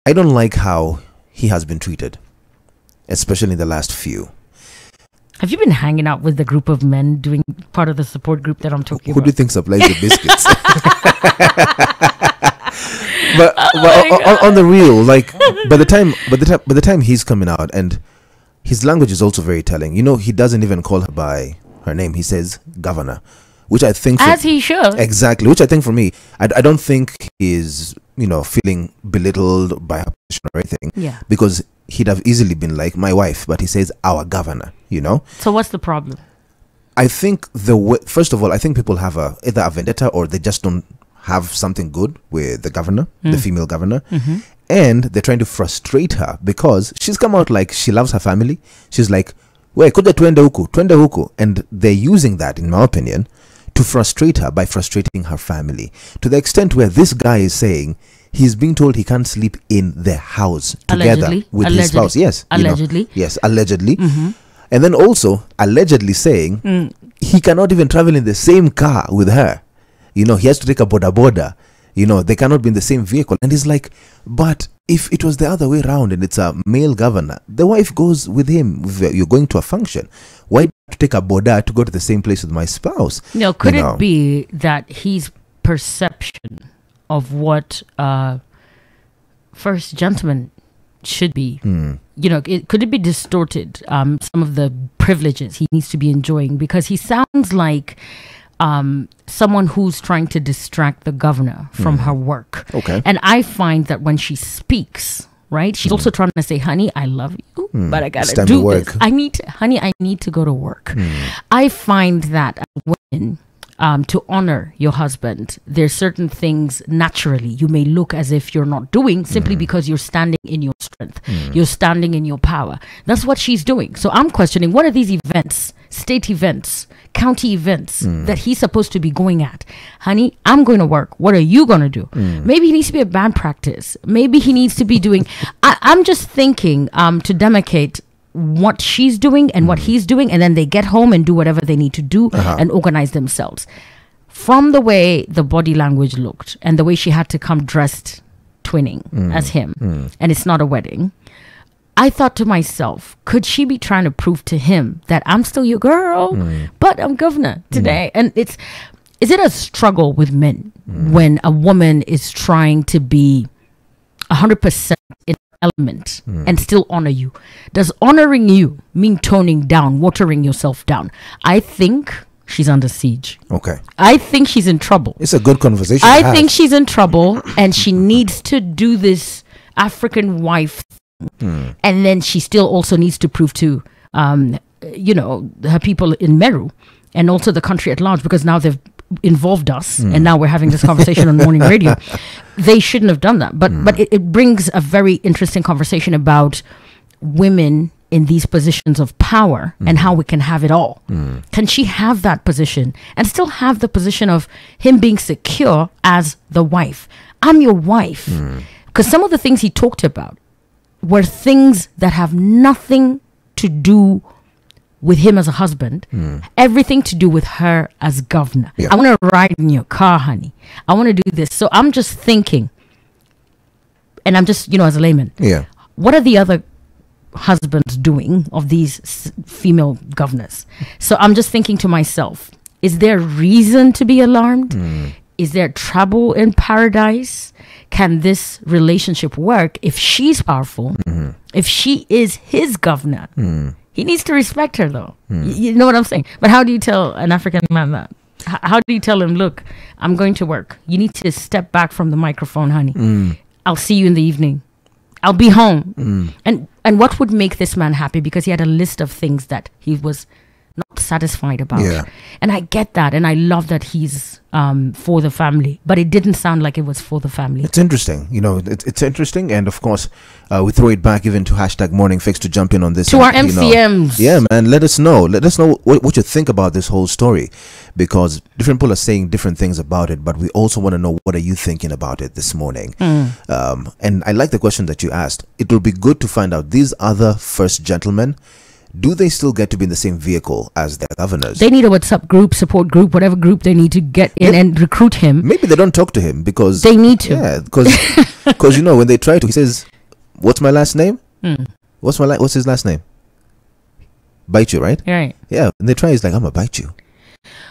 I don't like how he has been treated, especially in the last few. Have you been hanging out with the group of men doing part of the support group that I'm talking Who about? do you think supplies the biscuits? but on the real, like by the time he's coming out, and his language is also very telling. You know, he doesn't even call her by her name. He says governor, which I think as he should. Exactly, which I think for me, I don't think is, you know, feeling belittled by her position or anything. Yeah. Because he'd have easily been like my wife, but he says our governor, you know. So what's the problem? I think first of all, I think people have either a vendetta or they just don't have something good with the governor, the female governor, and they're trying to frustrate her because she's come out like she loves her family. She's like, "Wait, kuja twende huku," and they're using that, in my opinion, to frustrate her by frustrating her family to the extent where this guy is saying he's being told he can't sleep in their house together with his spouse. Yes, allegedly. You know, yes, allegedly. And then also allegedly saying he cannot even travel in the same car with her. You know, he has to take a boda. You know, they cannot be in the same vehicle. And he's like, but if it was the other way around and it's a male governor, the wife goes with him. If you're going to a function, why do you have to take a boda to go to the same place with my spouse? No, could it be that his perception of what first gentleman should be, you know, could it be distorted, some of the privileges he needs to be enjoying? Because he sounds like someone who's trying to distract the governor from her work. Okay. And I find that when she speaks, right, she's also trying to say, honey, I love you, but I gotta do this. I need to go to work. I find that as women, to honor your husband, there's certain things naturally you may look as if you're not doing simply because you're standing in your strength. You're standing in your power. That's what she's doing. So I'm questioning, what are these events, state events, county events that he's supposed to be going at? Honey, I'm going to work. What are you going to do? Maybe he needs to be a band practice. Maybe he needs to be doing... I'm just thinking to demarcate what she's doing and what he's doing, and then they get home and do whatever they need to do and organize themselves. From the way the body language looked and the way she had to come dressed twinning as him, and it's not a wedding, I thought to myself, could she be trying to prove to him that I'm still your girl, but I'm governor today? And is it a struggle with men when a woman is trying to be 100% in element and still honor you? Does honoring you mean toning down, watering yourself down? I think she's under siege. Okay. I think she's in trouble. It's a good conversation. I think she's in trouble and she needs to do this African wife thing. And then she still also needs to prove to you know, her people in Meru and also the country at large, because now they've involved us and now we're having this conversation on morning radio. They shouldn't have done that, but it brings a very interesting conversation about women in these positions of power and how we can have it all. Can she have that position and still have the position of him being secure as the wife? I'm your wife. Because some of the things he talked about were things that have nothing to do with him as a husband, everything to do with her as governor. I want to ride in your car, honey. I want to do this. So I'm just thinking, and I'm just, you know, as a layman, what are the other husbands doing of these female governors? So I'm just thinking to myself, is there reason to be alarmed? Is there trouble in paradise? Can this relationship work if she's powerful? If she is his governor? He needs to respect her, though. You know what I'm saying? But how do you tell an African man that? How do you tell him, look, I'm going to work. You need to step back from the microphone, honey. I'll see you in the evening. I'll be home. And what would make this man happy? Because he had a list of things that he was not satisfied about. And I get that. And I love that he's for the family. But it didn't sound like it was for the family. It's interesting. You know, it's interesting. And of course, we throw it back even to hashtag Morning Fix to jump in on this. To our MCMs. You know. Yeah, man. Let us know. Let us know what you think about this whole story. Because different people are saying different things about it. But we also want to know, what are you thinking about it this morning? And I like the question that you asked. It will be good to find out, these other first gentlemen, do they still get to be in the same vehicle as their governors? They need a WhatsApp group, support group, whatever group they need to get in and recruit him. Maybe they don't talk to him because... They need to. Yeah, because you know, when they try to, he says what's my last name? What's his last name? Bite you, right? Right. Yeah. And they try. He's like, I'm gonna bite you.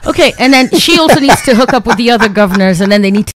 Okay, and then she also needs to hook up with the other governors, and then they need to